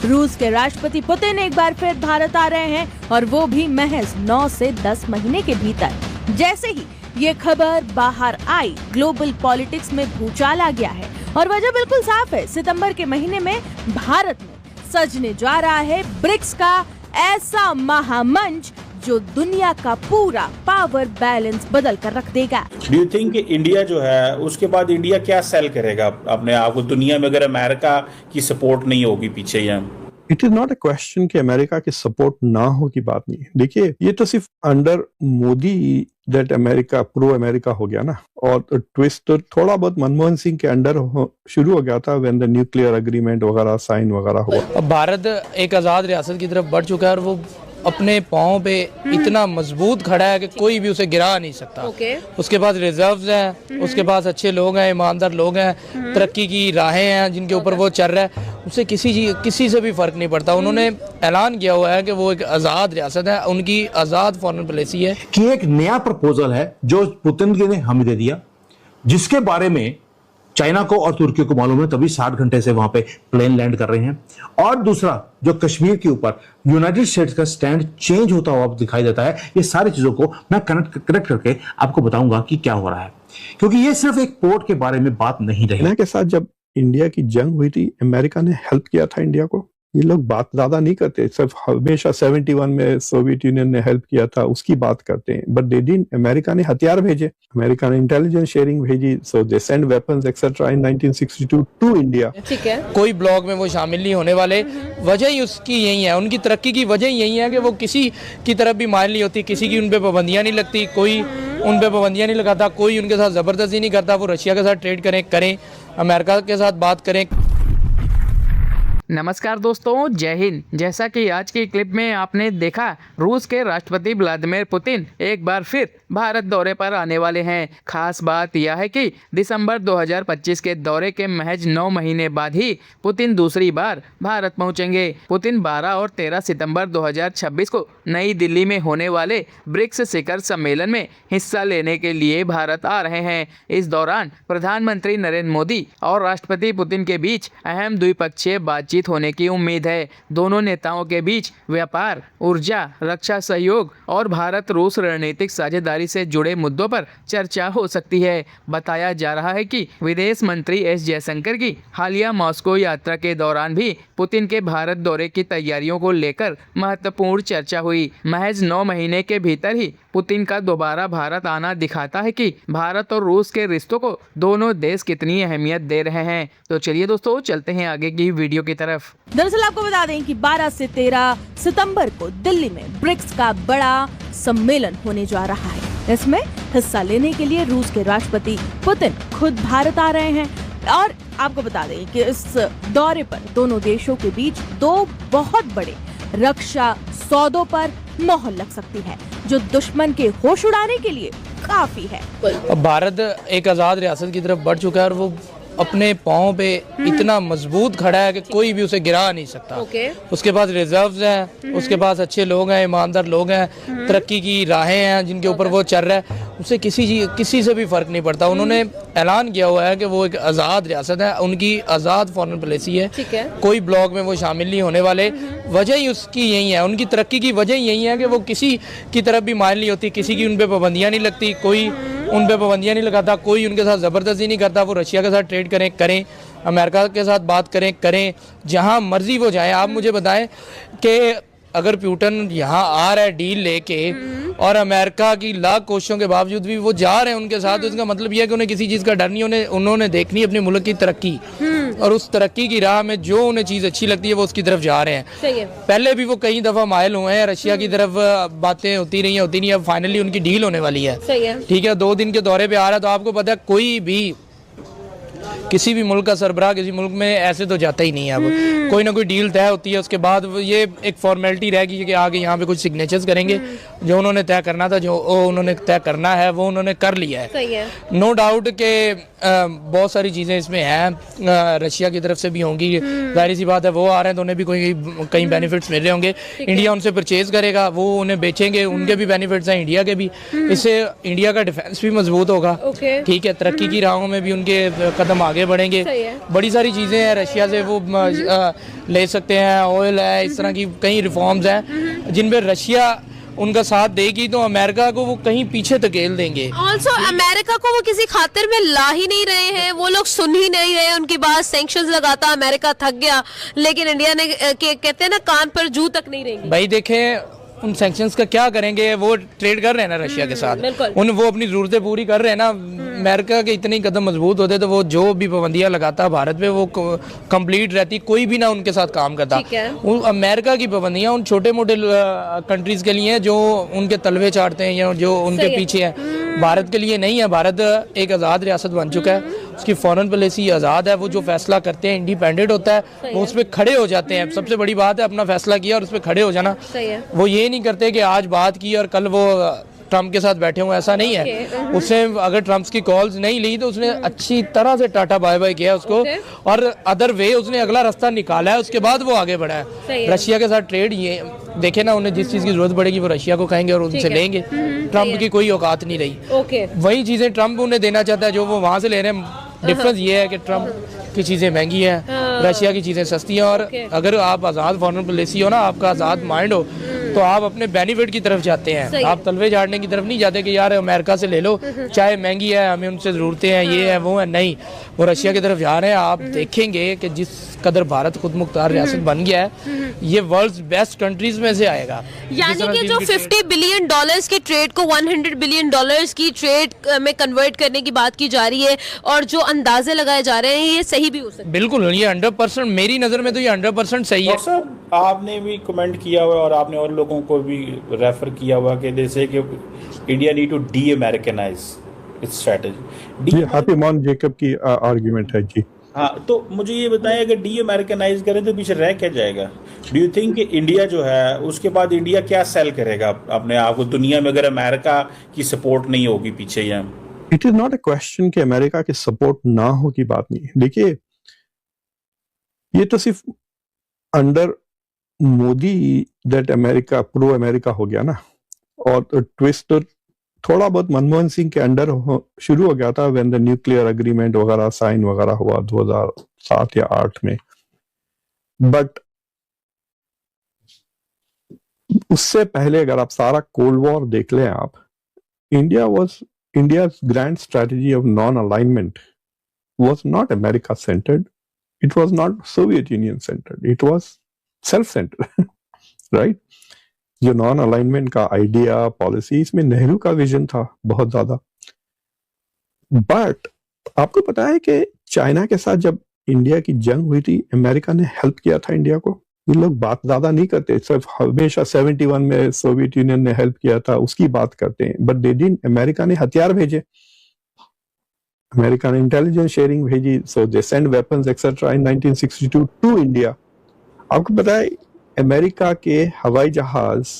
रूस के राष्ट्रपति पुतिन एक बार फिर भारत आ रहे हैं और वो भी महज 9 से 10 महीने के भीतर। जैसे ही ये खबर बाहर आई, ग्लोबल पॉलिटिक्स में भूचाल आ गया है और वजह बिल्कुल साफ है। सितंबर के महीने में भारत में सजने जा रहा है ब्रिक्स का ऐसा महामंच जो दुनिया का पूरा पावर बैलेंस बदल कर रख देगा। डू यू थिंक इंडिया जो है उसके बाद इंडिया क्या सेल करेगा अपने आप को दुनिया में, अगर अमेरिका की सपोर्ट नहीं होगी पीछे? या it is not a question कि अमेरिका की सपोर्ट ना हो की बात नहीं है। देखिए, ये तो सिर्फ under Modi that America pro America हो गया ना, और ट्विस्ट तो थोड़ा बहुत मनमोहन सिंह के अंडर शुरू हो गया था व्हेन द न्यूक्लियर एग्रीमेंट वगैरह साइन वगैरह हुआ। अब भारत एक आजाद रियासत की तरफ बढ़ चुका है और वो अपने पाँव पे इतना मजबूत खड़ा है कि कोई भी उसे गिरा नहीं सकता। उसके पास रिजर्व्स हैं, उसके पास अच्छे लोग हैं, ईमानदार लोग हैं, तरक्की की राहें हैं जिनके ऊपर वो चल रहा है। उससे किसी से भी फर्क नहीं पड़ता। उन्होंने ऐलान किया हुआ है कि वो एक आज़ाद रियासत है, उनकी आज़ाद फॉरेन पॉलिसी है कि एक नया प्रपोजल है जो पुतिन ने हमें दे दिया, जिसके बारे में चाइना को और तुर्की को मालूम है, तभी 60 घंटे से वहां पे प्लेन लैंड कर रहे हैं। और दूसरा, जो कश्मीर के ऊपर यूनाइटेड स्टेट्स का स्टैंड चेंज होता हुआ दिखाई देता है। ये सारी चीजों को मैं कनेक्ट करके आपको बताऊंगा कि क्या हो रहा है, क्योंकि ये सिर्फ एक पोर्ट के बारे में बात नहीं रही। चाइना के साथ जब इंडिया की जंग हुई थी, अमेरिका ने हेल्प किया था इंडिया को। ये लोग बात ज्यादा नहीं करते, सिर्फ हमेशा 71 में सोवियत यूनियन ने हेल्प किया था उसकी बात करते हैं, बट दे डिडंट। अमेरिका ने हथियार भेजे, अमेरिका ने इंटेलिजेंस शेयरिंग भेजी, so they send weapons etcetera in 1962 to India. ठीक है, कोई ब्लॉक में वो शामिल नहीं होने वाले। वजह ही उसकी यही है, उनकी तरक्की की वजह यही है कि वो किसी की तरफ भी माइल नहीं होती, किसी की उन पे पाबंदियां नहीं लगती, कोई उन पे पाबंदियां नहीं लगाता, कोई उनके साथ जबरदस्ती नहीं करता। वो रशिया के साथ ट्रेड करें, अमेरिका के साथ बात करें। नमस्कार दोस्तों, जय हिंद। जैसा कि आज की क्लिप में आपने देखा, रूस के राष्ट्रपति व्लादिमीर पुतिन एक बार फिर भारत दौरे पर आने वाले हैं। खास बात यह है कि दिसंबर 2025 के दौरे के महज 9 महीने बाद ही पुतिन दूसरी बार भारत पहुंचेंगे। पुतिन 12 और 13 सितंबर 2026 को नई दिल्ली में होने वाले ब्रिक्स शिखर सम्मेलन में हिस्सा लेने के लिए भारत आ रहे हैं। इस दौरान प्रधानमंत्री नरेंद्र मोदी और राष्ट्रपति पुतिन के बीच अहम द्विपक्षीय बातचीत होने की उम्मीद है। दोनों नेताओं के बीच व्यापार, ऊर्जा, रक्षा सहयोग और भारत रूस रणनीतिक साझेदारी से जुड़े मुद्दों पर चर्चा हो सकती है। बताया जा रहा है कि विदेश मंत्री एस जयशंकर की हालिया मॉस्को यात्रा के दौरान भी पुतिन के भारत दौरे की तैयारियों को लेकर महत्वपूर्ण चर्चा हुई। महज 9 महीने के भीतर ही पुतिन का दोबारा भारत आना दिखाता है कि भारत और रूस के रिश्तों को दोनों देश कितनी अहमियत दे रहे हैं। तो चलिए दोस्तों, चलते हैं आगे की वीडियो की तरफ। दरअसल आपको बता दें कि 12 से 13 सितंबर को दिल्ली में ब्रिक्स का बड़ा सम्मेलन होने जा रहा है। इसमें हिस्सा लेने के लिए रूस के राष्ट्रपति पुतिन खुद भारत आ रहे हैं और आपको बता दें कि इस दौरे पर दोनों देशों के बीच 2 बहुत बड़े रक्षा सौदों पर मोहर लग सकती है, जो दुश्मन के होश उड़ाने के लिए काफी है। अब भारत एक आजाद रियासत की तरफ बढ़ चुका है और वो अपने पाँव पे इतना मजबूत खड़ा है कि कोई भी उसे गिरा नहीं सकता। उसके पास रिजर्व्स हैं, उसके पास अच्छे लोग हैं, ईमानदार लोग हैं, तरक्की की राहें हैं जिनके ऊपर वो चल रहा है। उससे किसी से भी फर्क नहीं पड़ता। उन्होंने ऐलान किया हुआ है कि वो एक आज़ाद रियासत है, उनकी आज़ाद फॉरेन पॉलिसी है। कोई ब्लॉक में वो शामिल नहीं होने वाले। वजह ही उसकी यही है, उनकी तरक्की की वजह यही है कि वो किसी की तरफ भी माइल नहीं होती, किसी की उन पे पाबंदियां नहीं लगती, कोई उन पे पाबंदियां नहीं लगाता, कोई उनके साथ ज़बरदस्ती नहीं करता। वो रशिया के साथ ट्रेड करें, अमेरिका के साथ बात करें, जहाँ मर्जी वो जाएं। आप मुझे बताएं कि अगर पुतिन यहाँ आ रहा है डील लेके और अमेरिका की लाख कोशिशों के बावजूद भी वो जा रहे हैं उनके साथ, तो इसका मतलब यह है कि उन्हें किसी चीज़ का डर नहीं। उन्होंने देखनी अपने मुल्क की तरक्की, और उस तरक्की की राह में जो उन्हें चीज़ अच्छी लगती है वो उसकी तरफ जा रहे हैं। पहले भी वो कई दफ़ा माइल हुए हैं, रशिया की तरफ बातें होती नहीं, अब फाइनली उनकी डील होने वाली है। ठीक है, 2 दिन के दौरे पे आ रहा है, तो आपको पता है कोई भी किसी भी मुल्क का सरबराह किसी मुल्क में ऐसे तो जाता ही नहीं है। अब कोई ना कोई डील तय होती है, उसके बाद ये एक फॉर्मेलिटी रहेगी कि आगे यहाँ पे कुछ सिग्नेचर्स करेंगे। जो उन्होंने तय करना था, जो उन्होंने तय करना है, वो उन्होंने कर लिया है। नो डाउट के बहुत सारी चीज़ें इसमें हैं, रशिया की तरफ से भी होंगी। जाहिर सी बात है, वो आ रहे हैं तो उन्हें भी कई बेनिफिट्स मिल रहे होंगे। इंडिया उनसे परचेज करेगा, वो उन्हें बेचेंगे, उनके भी बेनिफिट्स हैं, इंडिया के भी। इससे इंडिया का डिफेंस भी मजबूत होगा। ठीक है, तरक्की की राहों में भी उनके कदम कदम आगे बढ़ेंगे। सही है। बड़ी सारी चीज़ें हैं, रशिया से वो ले सकते हैं, ऑयल है, इस तरह की कई रिफॉर्म्स हैं जिन पे रशिया उनका साथ देगी तो अमेरिका को वो कहीं पीछे धकेल देंगे। ऑल्सो अमेरिका को वो किसी खातिर में ला ही नहीं रहे हैं, वो लोग सुन ही नहीं रहे, उनकी बात सैंक्शंस लगाता अमेरिका थक गया, लेकिन इंडिया ने कहते हैं ना कान पर जू तक नहीं रहेंगे। भाई देखें उन सैंक्शंस का क्या करेंगे, वो ट्रेड कर रहे हैं ना रशिया के साथ, वो अपनी जरूरतें पूरी कर रहे हैं ना। अमेरिका के इतने कदम मजबूत होते तो वो जो भी पाबंदियां लगाता भारत पे वो कंप्लीट रहती, कोई भी ना उनके साथ काम करता। अमेरिका की पाबंदियां उन छोटे मोटे कंट्रीज के लिए जो उनके तलवे चाटते हैं या जो उनके पीछे हैं, भारत के लिए नहीं है। भारत एक आज़ाद रियासत बन चुका है, उसकी फॉरेन पॉलिसी आज़ाद है, वो जो फैसला करते हैं इंडिपेंडेंट होता है, वो उस पर खड़े हो जाते हैं। सबसे बड़ी बात है अपना फैसला किया और उस पर खड़े हो जाना। वो ये नहीं करते कि आज बात की और कल वो ट्रम्प के साथ बैठे हुए, ऐसा नहीं है। उसने अगर ट्रम्प की कॉल्स नहीं ली तो उसने अच्छी तरह से टाटा बाय बाय किया उसको, और अदर वे उसने अगला रास्ता निकाला है, उसके बाद वो आगे बढ़ा है। रशिया के साथ ट्रेड ये देखे ना, उन्हें जिस चीज़ की जरूरत पड़ेगी वो रशिया को कहेंगे और उनसे लेंगे। ट्रम्प की कोई औकात नहीं रही। वही चीज़ें ट्रम्प उन्हें देना चाहता है जो वो वहाँ से ले रहे हैं। डिफरेंस ये है कि ट्रम्प की चीज़ें महंगी हैं, रशिया की चीज़ें सस्ती हैं। और अगर आप आज़ाद फॉरेन पॉलिसी हो ना, आपका आज़ाद माइंड हो, तो आप अपने बेनिफिट की तरफ जाते हैं, आप तलवे झाड़ने की तरफ नहीं जाते कि यार अमेरिका से ले लो, चाहे महंगी है, हमें उनसे ज़रूरतें हैं, ये है वो है। नहीं, वो रशिया की तरफ जा रहे हैं। आप देखेंगे कि जिस कदर भारत खुद मुख्तार रियासत बन गया है, ये वर्ल्ड बेस्ट कंट्रीज में से आएगा। यानी कि जो $50 बिलियन के ट्रेड को $100 बिलियन की ट्रेड में कन्वर्ट करने की बात की जा रही है, और जो अंदाजे लगाए जा रहे हैं ये सही भी हो सकता है। बिल्कुल, ये 100%, मेरी नज़र में तो ये 100% सही है। साहब आपने भी कमेंट किया हुआ और आपने और लोगों को भी रेफर किया हुआ कि जैसे कि India need to de Americanize its strategy. ये हैप्पी मॉन जेकब की आर्गुमेंट है जी। हाँ, तो मुझे ये बताएं अगर डी अमेरिकनाइज करें तो पीछे रह क्या जाएगा? डू यू थिंक कि इंडिया जो है उसके बाद इंडिया क्या सेल करेगा अपने आप को दुनिया में अगर अमेरिका की सपोर्ट नहीं होगी पीछे? यहाँ it is not a question कि अमेरिका की सपोर्ट ना हो की बात नहीं है। देखिए, ये तो सिर्फ under Modi that America pro America हो गया ना, और ट्विस्ट तो थोड़ा बहुत मनमोहन सिंह के अंडर शुरू हो गया था व्हेन द न्यूक्लियर एग्रीमेंट वगैरह साइन वगैरह हुआ 2007 या 8 में। बट उससे पहले अगर आप सारा कोल्ड वॉर देख लें आप, India's grand strategy of non-alignment was not America centered. It was not Soviet Union centered. It was self-centered, right? जो नॉन अलाइनमेंट का आइडिया पॉलिसी, इसमें नेहरू का विजन था बहुत ज्यादा। बट आपको पता है कि चाइना के साथ जब इंडिया की जंग हुई थी, अमेरिका ने हेल्प किया था इंडिया को। ये लोग बात ज्यादा नहीं करते, सिर्फ हमेशा 71 में सोवियत यूनियन ने हेल्प किया था उसकी बात करते हैं। बट दे डिडंट, अमेरिका ने हथियार भेजे, अमेरिका ने इंटेलिजेंस शेयरिंग भेजी, so they send weapons etcetera in 1962 to India. आपको पता है अमेरिका के हवाई जहाज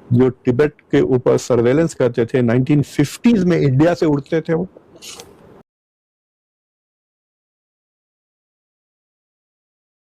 जो तिब्बत के ऊपर सर्वेलेंस करते थे 1950s में इंडिया से उड़ते थे वो।